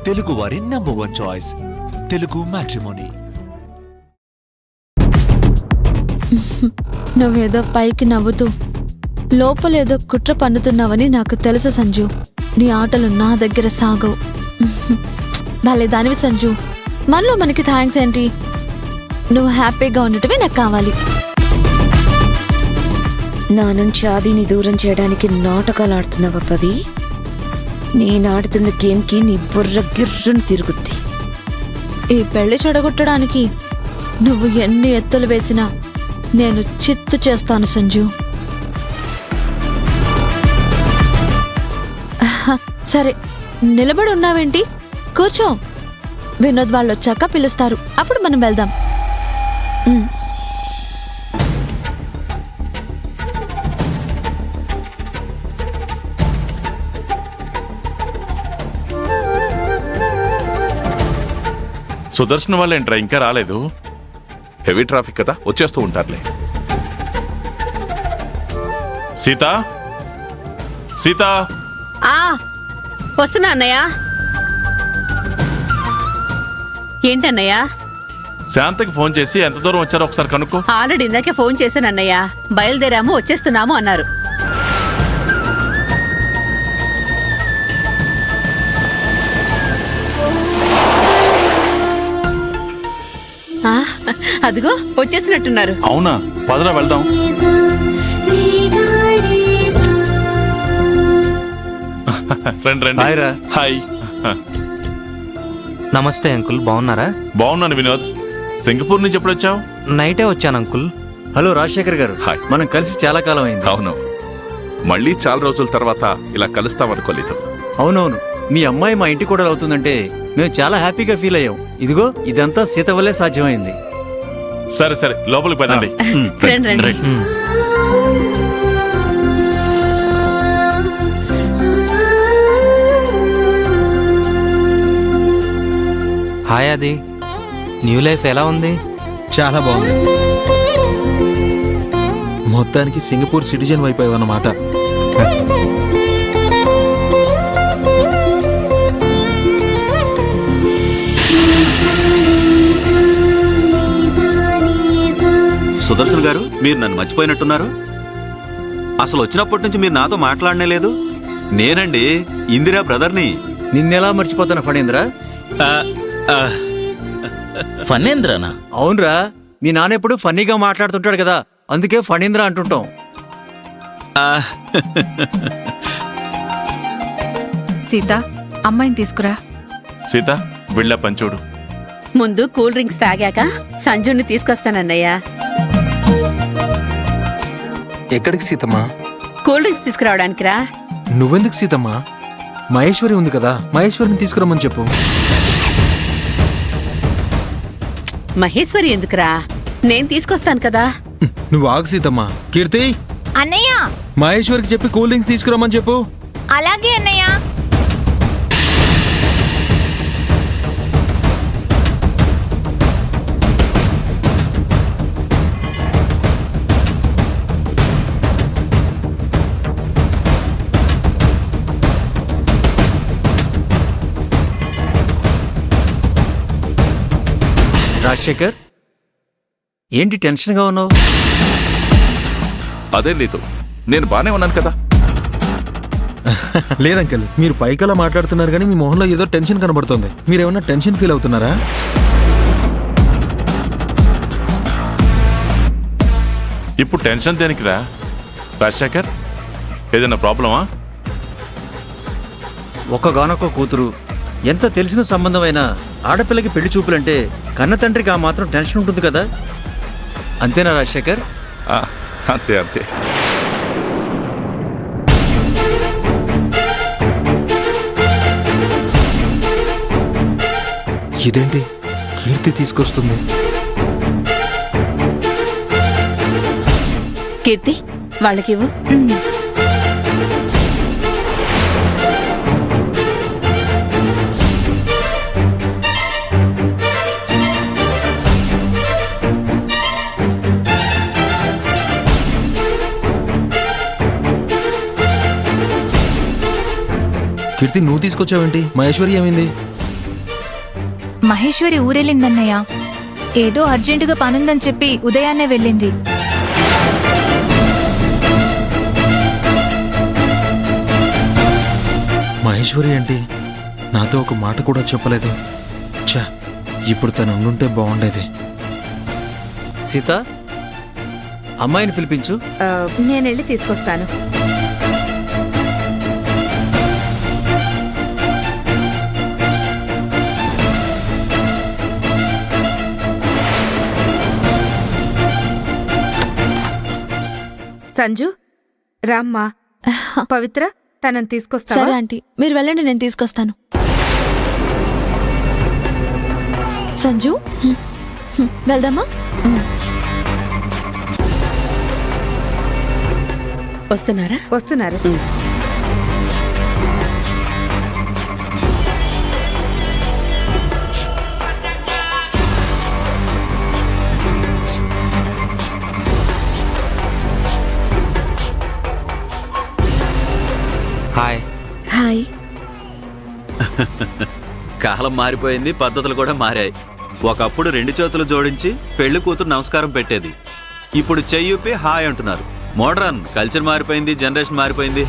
తెలుగు వారి number 1 choice Telugu matrimony. నువ్వేదో పైకి నవ్వుతూ లోపలేదో కుట్ర పన్నుతున్నావని నాకు తెలుసు సంజు. నీ ఆటలు నా దగ్గర సాగవు. భలే దానివి సంజు. మనలో మనకి థ్యాంక్స్ ఏంటి? నువ్వు హ్యాపీగా ఉండటమే నాకు కావాలి. నా నుంచి ఆదిని దూరం చేయడానికి నాటకాలు ఆడుతున్నావా పవి? నేను ఆడుతున్న గేమ్కి నీ బుర్ర గిర్రను తిరుగుద్ది. ఈ పెళ్లి చెడగొట్టడానికి నువ్వు ఎన్ని ఎత్తులు వేసినా నేను చిత్తు చేస్తాను సంజు. సరే, నిలబడి ఉన్నావేంటి? కూర్చో. వినోద్ వాళ్ళు వచ్చాక పిలుస్తారు, అప్పుడు మనం వెళ్దాం. సుదర్శన్ వాళ్ళ ఏంట్రా ఇంకా రాలేదు? హెవీ ట్రాఫిక్ కదా, వచ్చేస్తూ ఉంటారులే. సీత, సీత, వస్తున్నా అన్నయ్య. ఏంటన్నయ్య? శాంతకి ఫోన్ చేసి ఎంత దూరం వచ్చారో ఒకసారి కనుక్కో. ఆల్రెడీ ఇందాకే ఫోన్ చేశాను అన్నయ్య. బయలుదేరాము, వచ్చేస్తున్నాము అన్నారు. అదిగో వచ్చేసినట్టున్నారు. అవునా, పదరా వెళ్దాం. రండి రండి. హాయ్. నమస్తే అంకుల్, బాగున్నారా? బాగున్నాను వినోద్. సింగపూర్ నుంచి ఎప్పుడు వచ్చావు? నైటే వచ్చాను అంకుల్. హలో రాజశేఖర్ గారు. హాయ్. మనం కలిసి చాలా కాలం అయింది. అవును, మళ్ళీ చాలా రోజుల తర్వాత ఇలా కలుస్తామనుకోలేదు. అవునవును, మీ అమ్మాయి మా ఇంటి కూడా అవుతుందంటే మేము చాలా హ్యాపీగా ఫీల్ అయ్యాం. ఇదిగో ఇదంతా సీత వల్లే సాధ్యమైంది. సరే సరే, లోపలికి పదండి. రండి రండి. హాయ్ అది, న్యూ లైఫ్ ఎలా ఉంది? చాలా బాగుంది. మొత్తానికి సింగపూర్ సిటిజన్ అయిపోయావు అన్నమాట. సుదర్శన్ గారు, మీరు నన్ను మర్చిపోయినట్టున్నారు. అసలు వచ్చినప్పటి నుంచి మీరు నాతో మాట్లాడనే లేదు. నేనండి ఇందిరా బ్రదర్ని. నిన్నెలా మర్చిపోతాను ఫణీంద్ర? ఫణేంద్రనా? అవునరా, మీ నాన్న ఎప్పుడు ఫన్నీగా మాట్లాడుతుంటాడు కదా, అందుకే ఫణీంద్ర అంటుంటాం. సీత, అమ్మాయిని తీసుకురా. సీత, వెళ్ళా పంచోడు. ముందు కూల్ డ్రింక్స్ తాగాక సంజుని తీసుకొస్తానన్నయ్య. ఎక్కడికి సీతమ్మా? కూల్ డ్రింక్స్ తీసుకురావడానికి రా. నువ్వెందుకు సీతమ్మా? మహేశ్వరి ఉంది కదా, మహేశ్వరిని తీసుకురమ్మని చెప్పు. మహేశ్వరి ఎందుకురా? నేను తీసుకొస్తాను కదా. నువ్వు ఆగు సీతమ్మా. కీర్తి, అన్నయ్య, మహేశ్వరికి చెప్పి కూల్ డ్రింక్స్ తీసుకురమ్మని చెప్పు. అలాగే అన్నయ్య. రాజశేఖర్, ఏంటి టెన్షన్గా ఉన్నావు? అదే లేదు, నేను బానే ఉన్నాను కదా. లేదంకల్, మీరు పైకలా మాట్లాడుతున్నారు కానీ మీ మొహంలో ఏదో టెన్షన్ కనబడుతుంది. మీరేమన్నా టెన్షన్ ఫీల్ అవుతున్నారా? ఇప్పుడు టెన్షన్ దేనికిరా రాజశేఖర్? ఏదైనా ప్రాబ్లమా? ఒక్కగానొక్క కూతురు, ఎంత తెలిసిన సంబంధమైనా ఆడపిల్లకి పెళ్లి చూపులంటే కన్న తండ్రికి ఆ మాత్రం టెన్షన్ ఉంటుంది కదా. అంతేనా రాజశేఖర్? అంతే అంతే. ఇదేంటి కీర్తి తీసుకొస్తుంది? కీర్తి, వాళ్ళకివ్వు. కీర్తి, నువ్వు తీసుకొచ్చావేంటి? మహేశ్వరి ఏమైంది? మహేశ్వరి ఊరెళ్ళిందన్నయ్య. ఏదో అర్జెంటుగా పనుందని చెప్పి ఉదయాన్నే వెళ్ళింది. మహేశ్వరి ఏంటి నాతో ఒక మాట కూడా చెప్పలేదు. ఛా, ఇప్పుడు తను ఉండుంటే బాగుండేది. సీత, అమ్మాయిని పిలిపించు. నేనెళ్ళి తీసుకొస్తాను. సంజు, రామ్మా. పవిత్ర, తనని తీసుకొస్తావా? సరే ఆంటీ, మీరు వెళ్ళండి, నేను తీసుకొస్తాను. సంజు, వెళ్దామా? వస్తున్నారా? వస్తున్నారు. హాయ్. హాయ్. కాలం మారిపోయింది, పద్ధతులు కూడా మారాయి. ఒకప్పుడు 2 చేతులు జోడించి పెళ్లి కూతురు నమస్కారం పెట్టేది. ఇప్పుడు చెయ్యూపి హాయ్ అంటున్నారు. మోడ్రన్ కల్చర్ మారిపోయింది, జనరేషన్ మారిపోయింది.